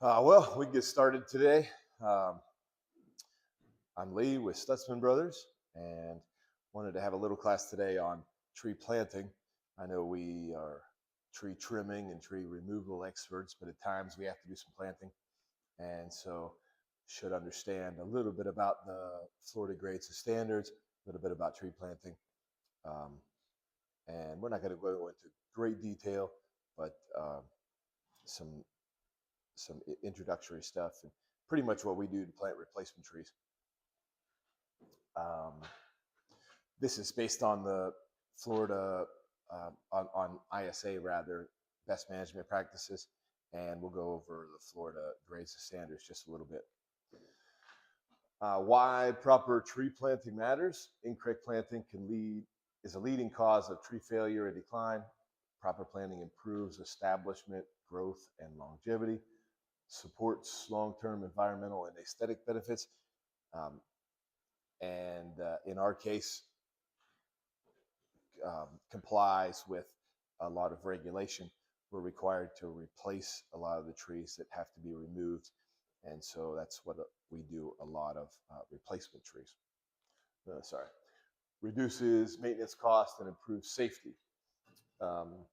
Well, we can get started today. Um, I'm Lee with Stutzman Brothers and wanted to have a little class today on tree planting. I know we are tree trimming and tree removal experts, but at times we have to do some planting. And so should understand a little bit about the Florida grades and standards, a little bit about tree planting. Um, and we're not going to go into great detail, but some introductory stuff and pretty much what we do to plant replacement trees. Um, this is based on the Florida on ISA rather best management practices, and we'll go over the Florida grades and standards just a little bit. Why proper tree planting matters. Incorrect planting is a leading cause of tree failure and decline. Proper planting improves establishment, growth, and longevity, supports long-term environmental and aesthetic benefits, um, and in our case, complies with a lot of regulation. We're required to replace a lot of the trees that have to be removed, and so that's what we do, a lot of replacement trees. Sorry. Reduces maintenance cost and improves safety. Um,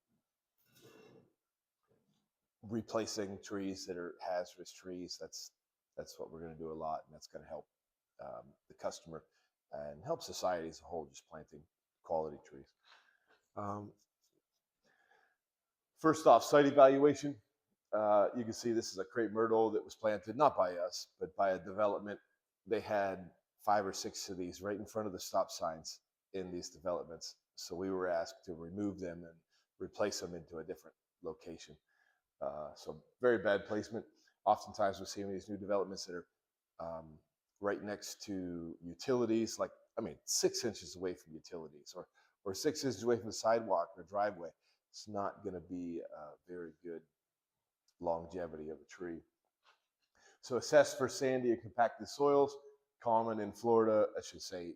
Replacing trees that are hazardous trees, that's what we're going to do a lot, and that's going to help the customer and help society as a whole, just planting quality trees. First off, site evaluation. You can see this is a crepe myrtle that was planted, not by us, but by a development. They had 5 or 6 of these right in front of the stop signs in these developments. So we were asked to remove them and replace them into a different location. So very bad placement. Oftentimes we're seeing these new developments that are right next to utilities, like, 6 inches away from utilities, or 6 inches away from the sidewalk or driveway. It's not going to be a very good longevity of a tree. So assess for sandy and compacted soils, common in Florida, I should say,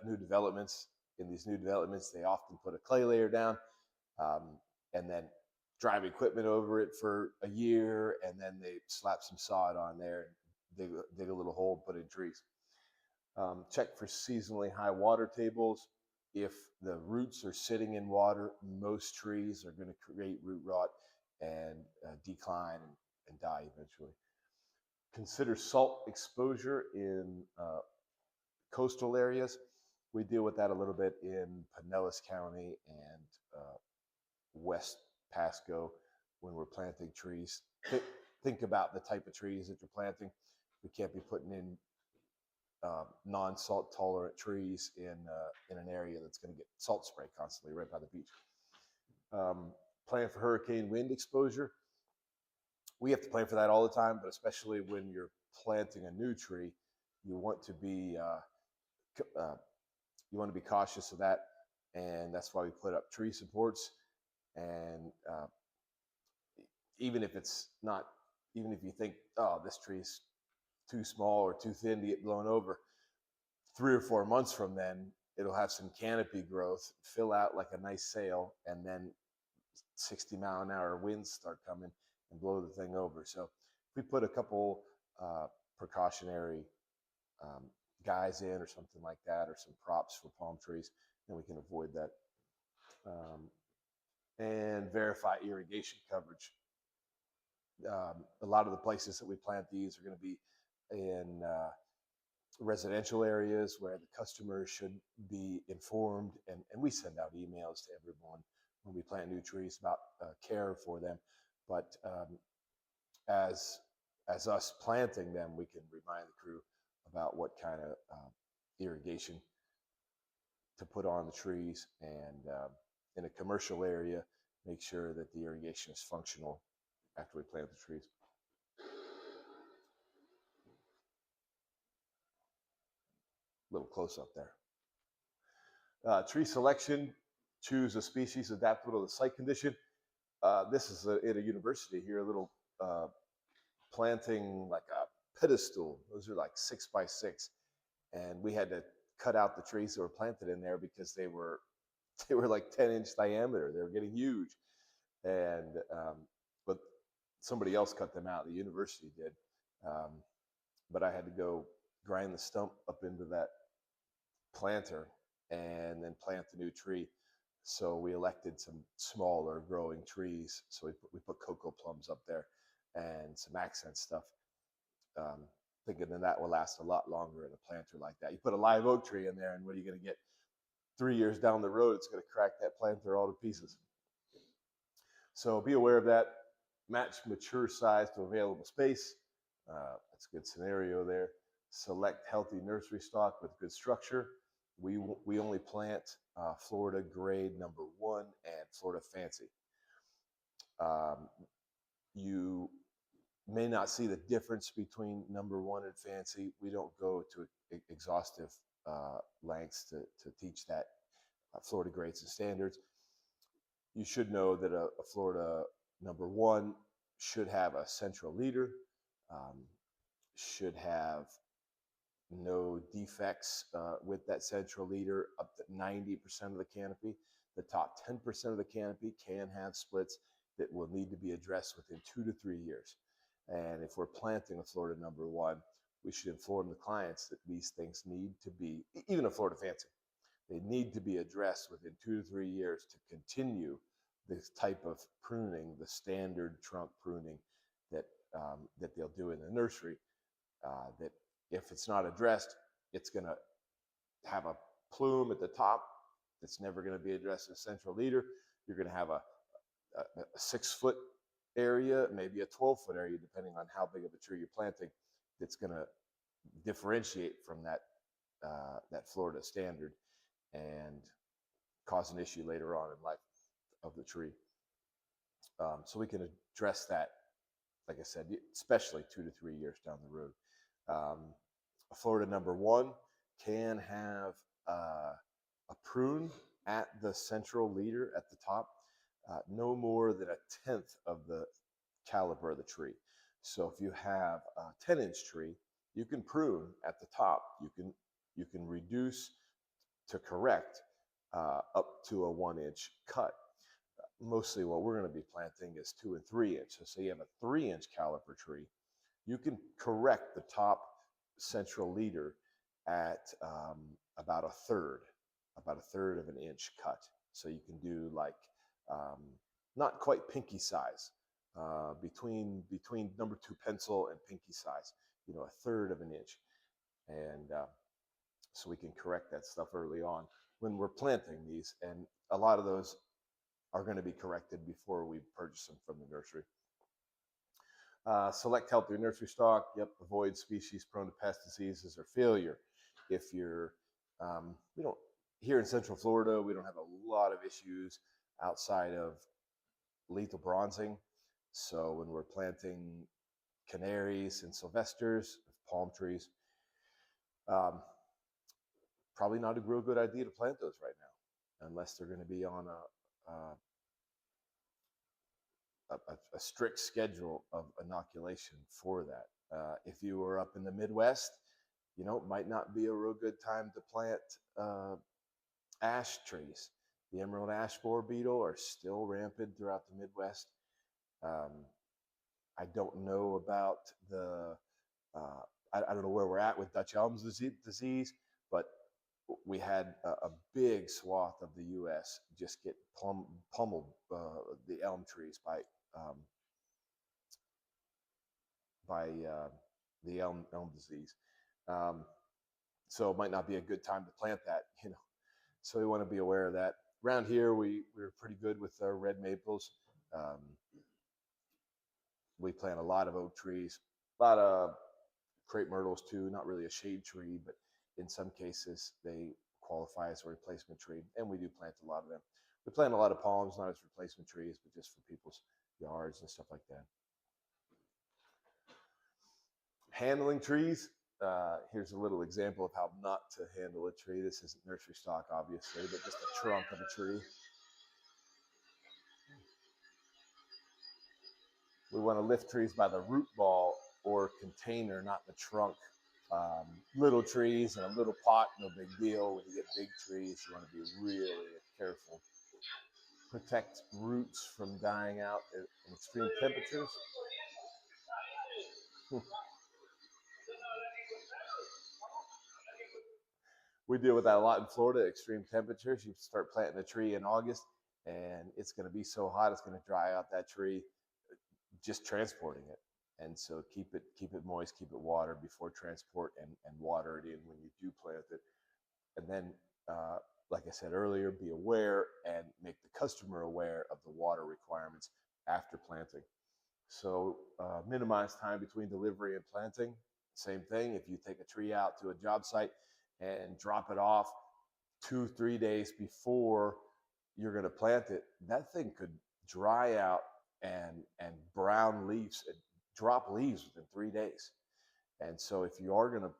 new developments. In these new developments, they often put a clay layer down and then drive equipment over it for a year, and then they slap some sod on there, dig a little hole, and put in trees. Check for seasonally high water tables. If the roots are sitting in water, most trees are going to create root rot and decline and die eventually. Consider salt exposure in coastal areas. We deal with that a little bit in Pinellas County and West Pasco when we're planting trees. Think about the type of trees that you're planting. We can't be putting in non-salt tolerant trees in an area that's going to get salt spray constantly right by the beach. Plan for hurricane wind exposure. We have to plan for that all the time, but especially when you're planting a new tree, you want to be cautious of that, and that's why we put up tree supports. And even if you think, oh, this tree's too small or too thin to get blown over, 3 or 4 months from then, it'll have some canopy growth, fill out like a nice sail, and then 60-mile-an-hour winds start coming and blow the thing over. So if we put a couple precautionary guys in or something like that, or some props for palm trees, then we can avoid that. And verify irrigation coverage. A lot of the places that we plant these are going to be in residential areas where the customers should be informed, and we send out emails to everyone when we plant new trees about care for them. But as us planting them, we can remind the crew about what kind of irrigation to put on the trees, and in a commercial area, make sure that the irrigation is functional after we plant the trees. A little close up there. Tree selection, choose a species adaptable to the site condition. This is at a university here, a little planting like a pedestal. Those are like 6 by 6. And we had to cut out the trees that were planted in there because they were like 10-inch diameter. They were getting huge. And but somebody else cut them out. The university did, but I had to go grind the stump up into that planter and then plant the new tree. So we elected some smaller growing trees. So we put cocoa plums up there and some accent stuff, thinking that will last a lot longer in a planter like that. You put a live oak tree in there, and what are you going to get? 3 years down the road, it's going to crack that planter all to pieces. So be aware of that. Match mature size to available space. That's a good scenario there. Select healthy nursery stock with good structure. We only plant Florida grade #1 and Florida fancy. You may not see the difference between #1 and fancy. We don't go to exhaustive lengths to teach that Florida grades and standards. You should know that a Florida #1 should have a central leader, should have no defects with that central leader up to 90% of the canopy. The top 10% of the canopy can have splits that will need to be addressed within 2 to 3 years. And if we're planting a Florida #1, we should inform the clients that these things need to be, even a Florida fancy, they need to be addressed within 2 to 3 years to continue this type of pruning, the standard trunk pruning that that they'll do in the nursery. That if it's not addressed, it's going to have a plume at the top that's never going to be addressed in a central leader. You're going to have a 6-foot area, maybe a 12-foot area, depending on how big of a tree you're planting, that's going to differentiate from that Florida standard and cause an issue later on in life of the tree. So we can address that, like I said, especially 2 to 3 years down the road. A Florida #1 can have a prune at the central leader at the top, no more than 1/10 of the caliber of the tree. So if you have a 10-inch tree, you can prune at the top. You can reduce to correct up to a 1-inch cut. Mostly what we're going to be planting is 2 and 3 inch. So say you have a 3-inch caliber tree, you can correct the top central leader at about a third of an inch cut. So you can do like not quite pinky size, between #2 pencil and pinky size, a third of an inch. And so we can correct that stuff early on when we're planting these. And a lot of those are going to be corrected before we purchase them from the nursery. Select healthy nursery stock. Yep, avoid species prone to pest diseases or failure. If you're, we don't, here in Central Florida, we don't have a lot of issues outside of lethal bronzing. So when we're planting canaries and sylvesters, palm trees, probably not a real good idea to plant those right now, unless they're going to be on a strict schedule of inoculation for that. If you were up in the Midwest, it might not be a real good time to plant ash trees. The emerald ash borer beetle are still rampant throughout the Midwest. I don't know about I don't know where we're at with Dutch elm disease, but we had a big swath of the U.S. just get pummeled, the elm trees by the elm disease. So it might not be a good time to plant that, So we want to be aware of that. Around here, we're pretty good with our red maples. We plant a lot of oak trees, a lot of crepe myrtles too. Not really a shade tree, but in some cases they qualify as a replacement tree, and we do plant a lot of them. We plant a lot of palms, not as replacement trees, but just for people's yards and stuff like that. Handling trees. Here's a little example of how not to handle a tree. This isn't nursery stock, obviously, but just a trunk of a tree. We want to lift trees by the root ball or container, not the trunk. Little trees in a little pot, no big deal. When you get big trees, you want to be really careful. Protect roots from dying out in extreme temperatures. Hmm. We deal with that a lot in Florida, extreme temperatures. You start planting a tree in August and it's going to be so hot, it's going to dry out that tree just transporting it. And so keep it moist, keep it watered before transport, and water it in when you do plant it. And then, uh, like I said earlier, be aware and make the customer aware of the water requirements after planting. So minimize time between delivery and planting. Same thing, if you take a tree out to a job site and drop it off 2, 3 days before you're going to plant it, that thing could dry out and brown leaves, drop leaves within 3 days. And so if you are going to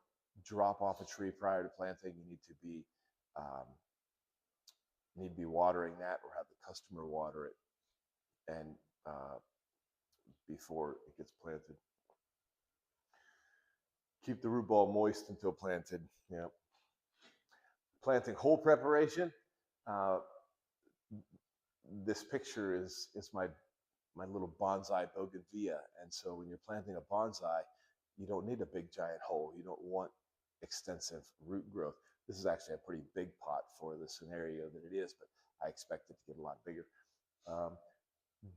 drop off a tree prior to planting, um, you need to be watering that or have the customer water it and before it gets planted. Keep the root ball moist until planted. Yeah. Planting hole preparation. Uh, this picture is my little bonsai bougainvillea. And so when you're planting a bonsai, you don't need a big giant hole. You don't want extensive root growth. This is actually a pretty big pot for the scenario that it is, but I expect it to get a lot bigger. Um,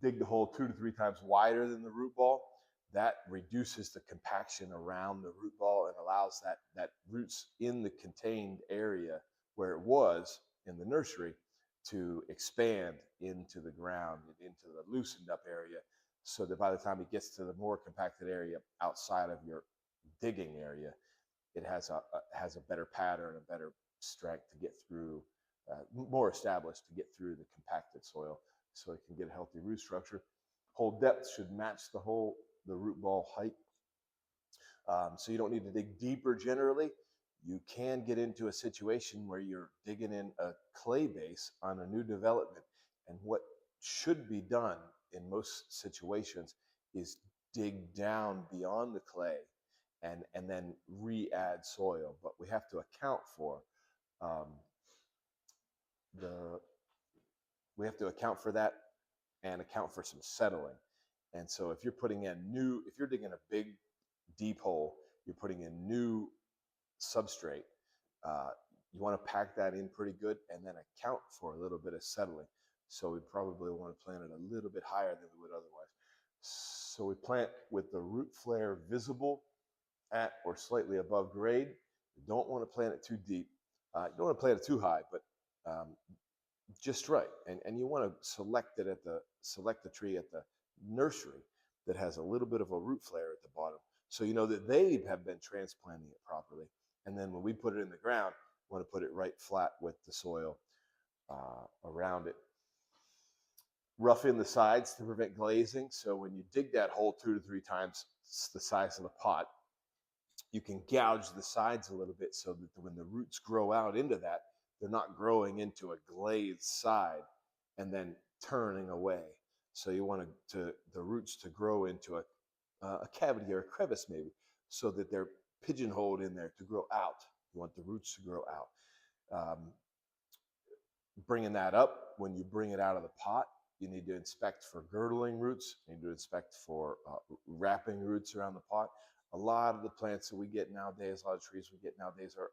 Dig the hole 2 to 3 times wider than the root ball. That reduces the compaction around the root ball and allows that roots in the contained area where it was in the nursery to expand into the ground and into the loosened up area, so that by the time it gets to the more compacted area outside of your digging area, it has a better pattern, a better strength to get through, more established to get through the compacted soil, so it can get a healthy root structure. Hole depth should match the root ball height. So you don't need to dig deeper generally. You can get into a situation where you're digging in a clay base on a new development. And what should be done in most situations is dig down beyond the clay and then re-add soil. But we have to account for um, the we have to account for that and account for some settling. And so if you're digging a big deep hole, you're putting in new substrate. Uh, you want to pack that in pretty good and then account for a little bit of settling. So we probably want to plant it a little bit higher than we would otherwise. So we plant with the root flare visible at or slightly above grade. You don't want to plant it too deep. You don't want to plant it too high, but um, just right. And you want to select the tree at the nursery that has a little bit of a root flare at the bottom, so you know that they have been transplanting it properly. And then when we put it in the ground, we want to put it right flat with the soil around it. Rough in the sides to prevent glazing. So when you dig that hole 2 to 3 times the size of the pot, you can gouge the sides a little bit so that when the roots grow out into that, they're not growing into a glazed side and then turning away. So you want the roots to grow into a cavity or a crevice maybe, so that they're pigeonholed in there to grow out. You want the roots to grow out. Um, Bringing that up, when you bring it out of the pot, you need to inspect for girdling roots. You need to inspect for wrapping roots around the pot. A lot of the plants that we get nowadays, a lot of trees we get nowadays are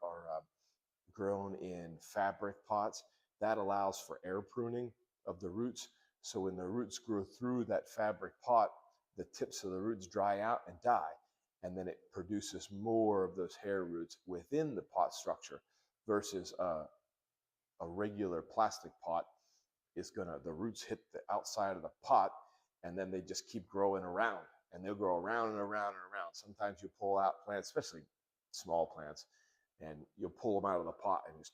grown in fabric pots. That allows for air pruning of the roots. So when the roots grow through that fabric pot, the tips of the roots dry out and die. And then it produces more of those hair roots within the pot structure versus a regular plastic pot is gonna, the roots hit the outside of the pot and then they just keep growing around, and they'll grow around and around and around. Sometimes you pull out plants, especially small plants, and you'll pull them out of the pot and just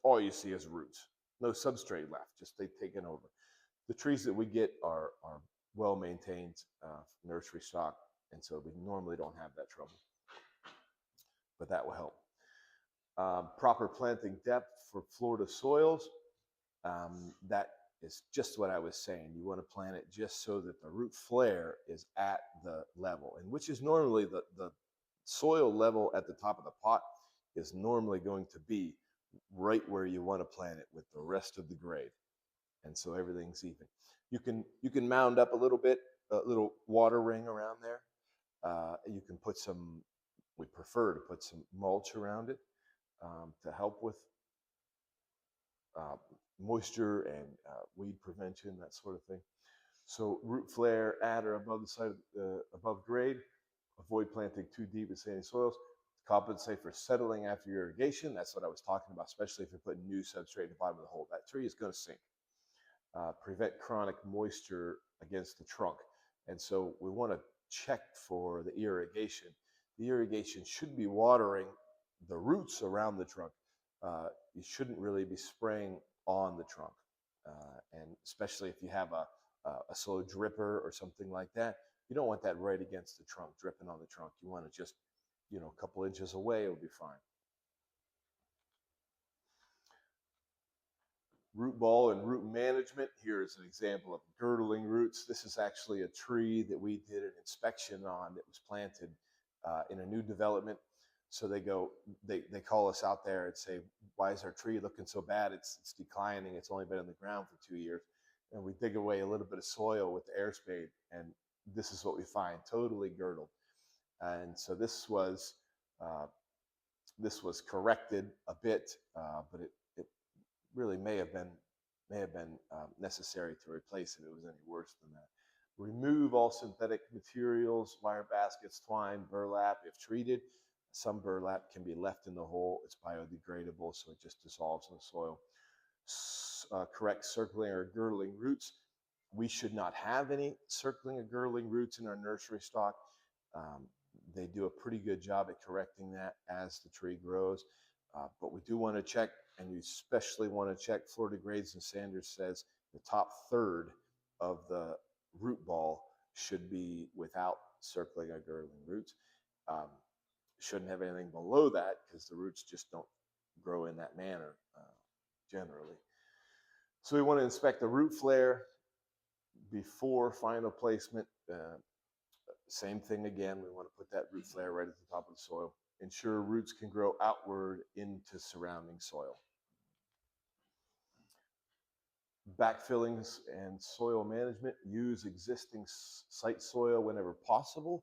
all you see is roots. No substrate left, just they've taken over. The trees that we get are well maintained nursery stock, and so we normally don't have that trouble, but that will help. Proper planting depth for Florida soils. That is just what I was saying. You want to plant it just so that the root flare is at the level, and which is normally the soil level at the top of the pot is normally going to be right where you want to plant it with the rest of the grade. And so everything's even. You can mound up a little bit, a little water ring around there. You can put some, we prefer to put some mulch around it to help with uh, moisture and weed prevention, that sort of thing. So root flare at or above the side, above grade. Avoid planting too deep in sandy soils. Compensate for settling after irrigation. That's what I was talking about, especially if you're putting new substrate at the bottom of the hole. That tree is going to sink. Prevent chronic moisture against the trunk. And so we want to check for the irrigation. The irrigation should be watering the roots around the trunk. You shouldn't really be spraying on the trunk. And especially if you have a slow dripper or something like that, you don't want that right against the trunk, dripping on the trunk. You want to just, a couple inches away, it'll be fine. Root ball and root management. Here is an example of girdling roots. This is actually a tree that we did an inspection on that was planted in a new development. So they call us out there and say, why is our tree looking so bad? It's declining. It's only been in the ground for 2 years. And we dig away a little bit of soil with the air spade, and this is what we find, totally girdled. And so uh, this was corrected a bit, but it really may have been necessary to replace it. It was any worse than that. Remove all synthetic materials, wire baskets, twine, burlap if treated. Some burlap can be left in the hole. It's biodegradable, so it just dissolves in the soil. Correct circling or girdling roots. We should not have any circling or girdling roots in our nursery stock. Um, they do a pretty good job at correcting that as the tree grows. But we do want to check, and you especially want to check. Florida Grades and Sanders says the top third of the root ball should be without circling or girdling roots. Um, shouldn't have anything below that because the roots just don't grow in that manner generally. So we want to inspect the root flare before final placement. Same thing again, we want to put that root flare right at the top of the soil. Ensure roots can grow outward into surrounding soil. Backfillings and soil management. Use existing site soil whenever possible.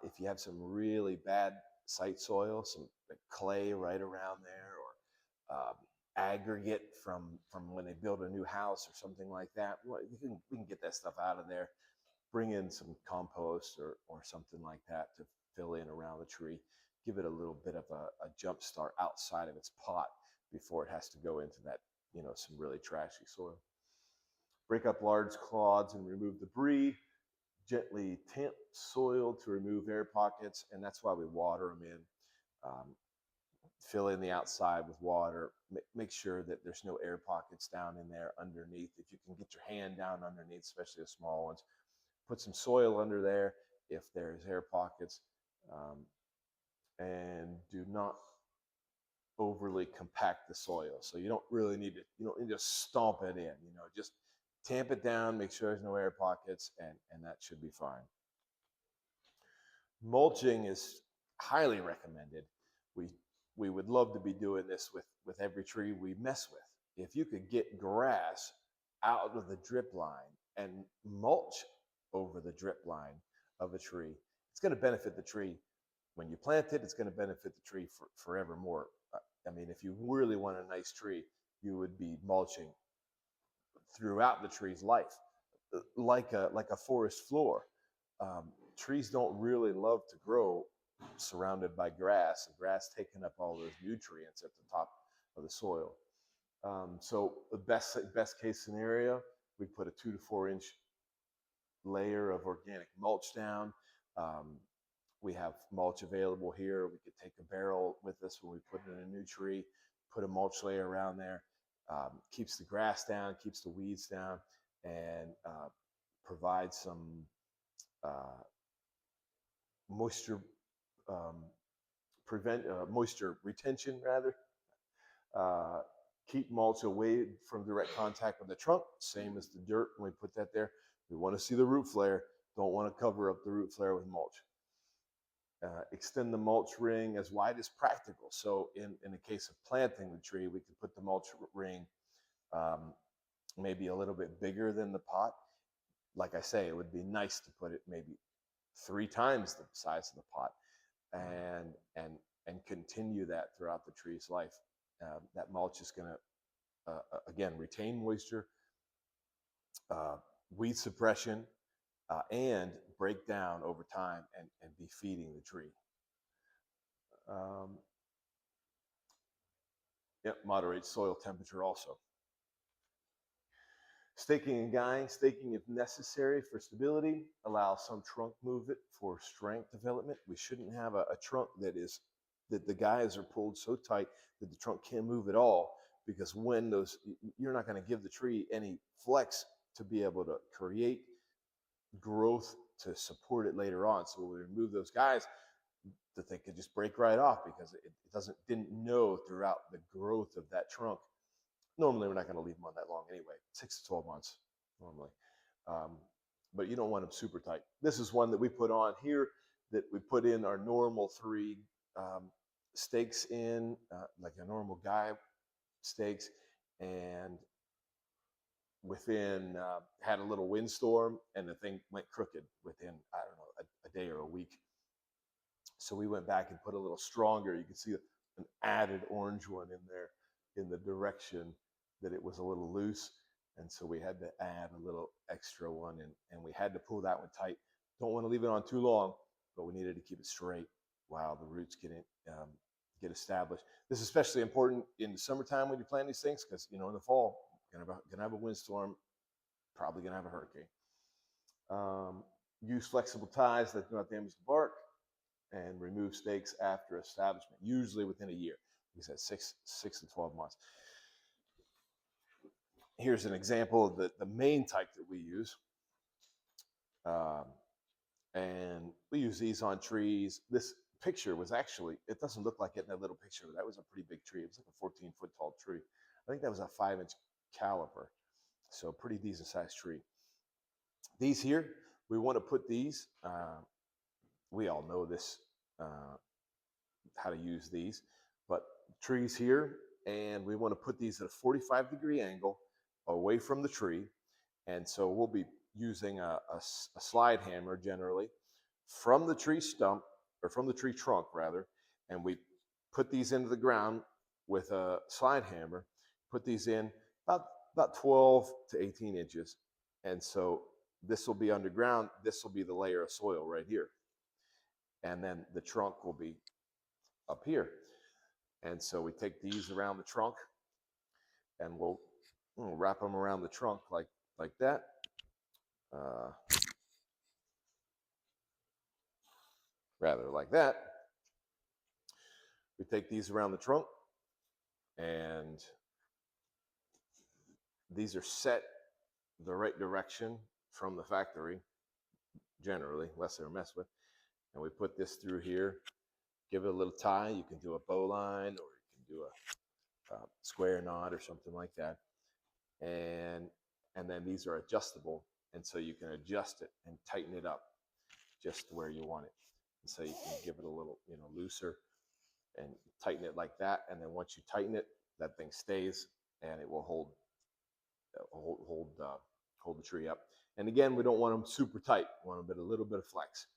If you have some really bad site soil, some clay right around there, or aggregate from when they build a new house or something like that, we can get that stuff out of there. Bring in some compost or something like that to fill in around the tree. Give it a little bit of a jump start outside of its pot before it has to go into that, some really trashy soil. Break up large clods and remove debris. Gently tamp soil to remove air pockets, and that's why we water them in. Fill in the outside with water. Make sure that there's no air pockets down in there underneath. If you can get your hand down underneath, especially the small ones, put some soil under there if there's air pockets, and do not overly compact the soil. So you don't need to stomp it in, just tamp it down, make sure there's no air pockets, and that should be fine. Mulching is highly recommended. We would love to be doing this with every tree we mess with. If you could get grass out of the drip line and mulch over the drip line of a tree, it's going to benefit the tree when you plant it. It's going to benefit the tree forevermore. I mean, if you really want a nice tree, you would be mulching throughout the tree's life, like a forest floor. Trees don't really love to grow surrounded by grass, and grass taking up all those nutrients at the top of the soil. So the best case scenario, we put a 2 to 4 inch layer of organic mulch down. We have mulch available here. We could take a barrel with us when we put in a new tree, put a mulch layer around there. Keeps the grass down, keeps the weeds down, and provides some moisture moisture retention rather. Uh, Keep mulch away from direct contact with the trunk, same as the dirt when we put that there. We want to see the root flare, don't want to cover up the root flare with mulch. Extend the mulch ring as wide as practical. So in the case of planting the tree, we could put the mulch ring maybe a little bit bigger than the pot. Like I say, it would be nice to put it maybe 3 times the size of the pot, and and continue that throughout the tree's life. That mulch is going to again retain moisture, uh, weed suppression, and break down over time and be feeding the tree. Um, yep, moderate soil temperature also. Staking and guying. Staking, if necessary for stability, allow some trunk movement for strength development. We shouldn't have a trunk that the guys are pulled so tight that the trunk can't move at all, because when those, you're not going to give the tree any flex to be able to create growth to support it later on. So when we remove those guys, that they could just break right off because it didn't know throughout the growth of that trunk. Normally, we're not going to leave them on that long anyway, 6 to 12 months normally. Um, but you don't want them super tight. This is one that we put on here, that we put in our normal 3 stakes in, like a normal guy stakes, and within had a little windstorm, and the thing went crooked within, I don't know, a day or a week. So we went back and put a little stronger. You can see an added orange one in there in the direction that it was a little loose. And so we had to add a little extra one, and we had to pull that one tight. Don't want to leave it on too long, but we needed to keep it straight while the roots get established. This is especially important in the summertime when you plant these things, because in the fall, gonna have a windstorm, probably gonna have a hurricane. Use flexible ties that do not damage the bark, and remove stakes after establishment, usually within a year. We said 6 to 12 months. Here's an example of the main type that we use. And we use these on trees. This picture was actually, it doesn't look like it in that little picture, but that was a pretty big tree. It was like a 14-foot tall tree. I think that was a 5-inch caliper. So pretty decent sized tree. These here, we want to put these, we all know this, how to use these, but trees here, and we want to put these at a 45-degree angle away from the tree. And so we'll be using a slide hammer generally from the tree stump, or from the tree trunk rather, and we put these into the ground with a slide hammer, put these in about 12 to 18 inches. And so this will be underground. This will be the layer of soil right here. And then the trunk will be up here. And so we take these around the trunk, and we'll wrap them around the trunk like that. Rather like that. We take these around the trunk, and these are set the right direction from the factory, generally, unless they're messed with. And we put this through here, give it a little tie. You can do a bowline, or you can do a square knot or something like that. And then these are adjustable, and so you can adjust it and tighten it up just where you want it. And so you can give it a little, looser, and tighten it like that. And then once you tighten it, that thing stays, and it will hold the tree up. And again, we don't want them super tight. We want a little bit of flex.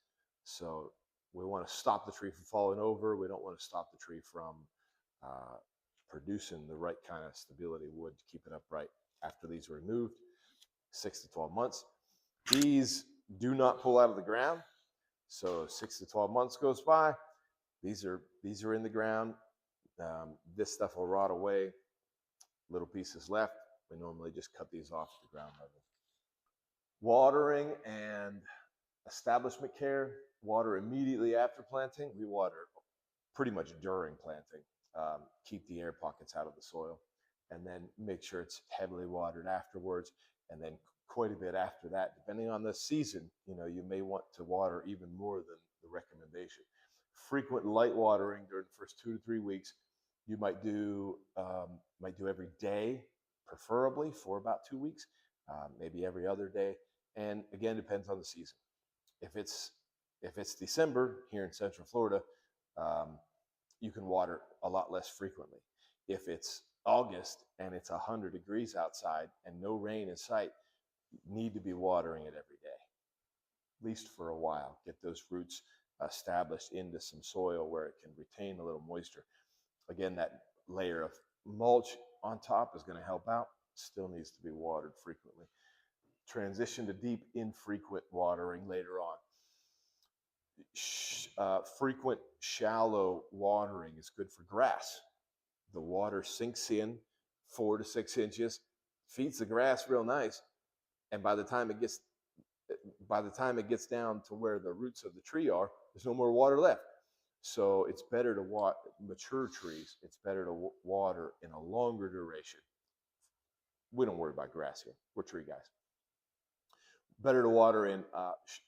So we want to stop the tree from falling over. We don't want to stop the tree from producing the right kind of stability wood to keep it upright. After these are removed, 6 to 12 months. These do not pull out of the ground. So 6 to 12 months goes by. These are in the ground. This stuff will rot away. Little pieces left. We normally just cut these off at the ground level. Watering and establishment care. Water immediately after planting. We water pretty much during planting. Keep the air pockets out of the soil, and then make sure it's heavily watered afterwards, and then quite a bit after that. Depending on the season, you may want to water even more than the recommendation. Frequent light watering during the first 2 to 3 weeks. You might do every day, preferably for about 2 weeks, maybe every other day, and again, depends on the season. If it's December here in Central Florida, you can water a lot less frequently. If it's August and it's 100 degrees outside and no rain in sight, you need to be watering it every day. least for a while. Get those roots established into some soil where it can retain a little moisture. Again, that layer of mulch on top is going to help out. Still needs to be watered frequently. Transition to deep, infrequent watering later on. Frequent, shallow watering is good for grass. The water sinks in 4 to 6 inches, feeds the grass real nice, and by the time it gets down to where the roots of the tree are, there's no more water left. So it's better to water mature trees. It's better to water in a longer duration. We don't worry about grass here. We're tree guys. Better to water in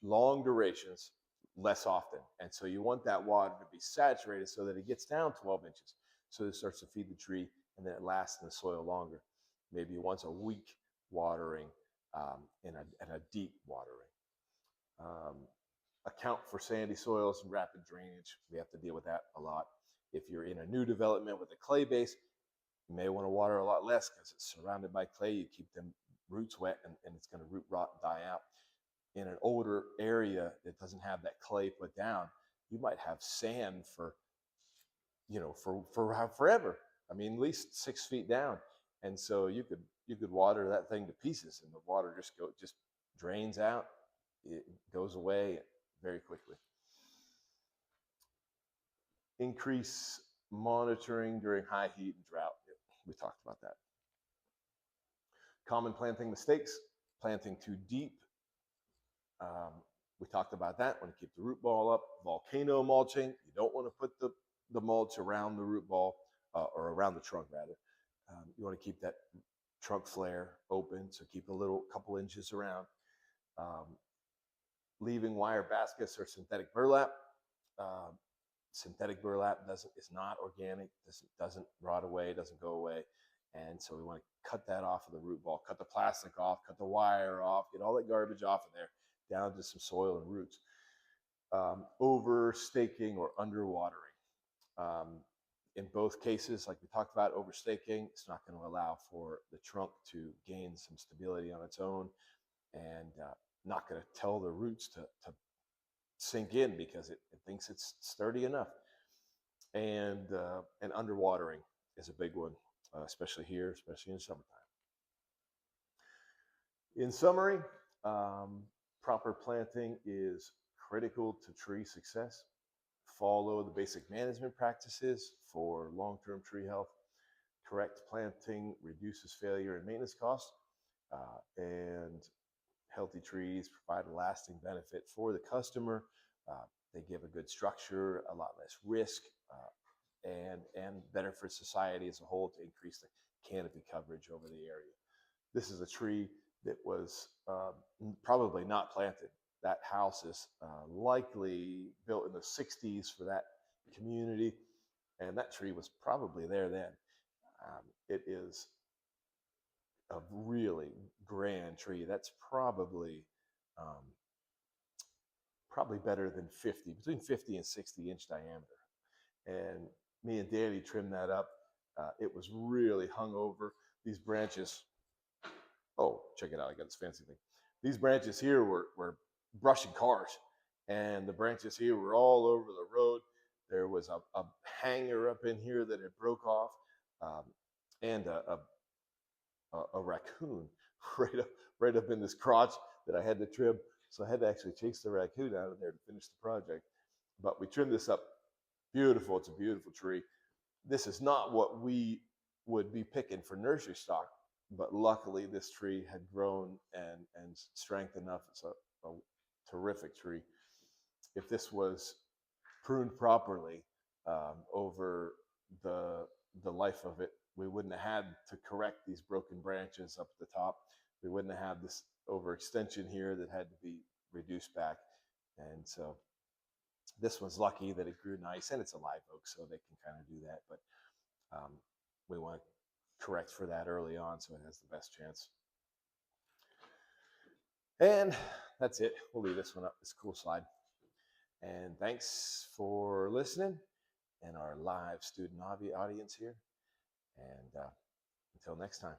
long durations less often. And so you want that water to be saturated so that it gets down 12 inches. So it starts to feed the tree and then it lasts in the soil longer. Maybe once a week watering and a deep watering. Account for sandy soils and rapid drainage. We have to deal with that a lot. If you're in a new development with a clay base, you may want to water a lot less because it's surrounded by clay. You keep them roots wet and it's going to root rot and die out. In an older area that doesn't have that clay put down, you might have sand for forever. I mean, at least 6 feet down, and so you could water that thing to pieces, and the water just drains out. It goes away very quickly. Increase monitoring during high heat and drought. We talked about that. Common planting mistakes: planting too deep. We talked about that. Want to keep the root ball up. Volcano mulching. You don't want to put the mulch around the root ball or around the trunk rather. You want to keep that trunk flare open, so keep a couple inches around. Leaving wire baskets or synthetic burlap. Synthetic burlap is not organic. Doesn't rot away. Doesn't go away. And so we want to cut that off of the root ball. Cut the plastic off. Cut the wire off. Get all that garbage off of there, down to some soil and roots. Over staking or underwatering. In both cases, like we talked about, over staking, it's not going to allow for the trunk to gain some stability on its own, and not going to tell the roots to sink in because it thinks it's sturdy enough. And underwatering is a big one, especially here, especially in summertime. In summary, proper planting is critical to tree success. Follow the basic management practices for long-term tree health. Correct planting reduces failure and maintenance costs, and healthy trees provide a lasting benefit for the customer. They give a good structure, a lot less risk, and better for society as a whole to increase the canopy coverage over the area. This is a tree that was probably not planted. That house is likely built in the 60s for that community, and that tree was probably there then. It is a really grand tree. That's probably better than between 50 and 60-inch diameter. And me and Danny trimmed that up. It was really hung over. These branches, oh, check it out, I got this fancy thing. These branches here were brushing cars, and the branches here were all over the road. There was a hanger up in here that had broke off, and a raccoon right up in this crotch that I had to trim. So I had to actually chase the raccoon out of there to finish the project. But we trimmed this up. Beautiful. It's a beautiful tree. This is not what we would be picking for nursery stock, but luckily this tree had grown and strength enough. It's a terrific tree. If this was pruned properly over the life of it, we wouldn't have had to correct these broken branches up at the top. We wouldn't have had this overextension here that had to be reduced back. And so this one's lucky that it grew nice, and it's a live oak, so they can kind of do that. But we want to correct for that early on so it has the best chance. And that's it. We'll leave this one up. It's a cool slide. And thanks for listening and our live student audience here. And until next time.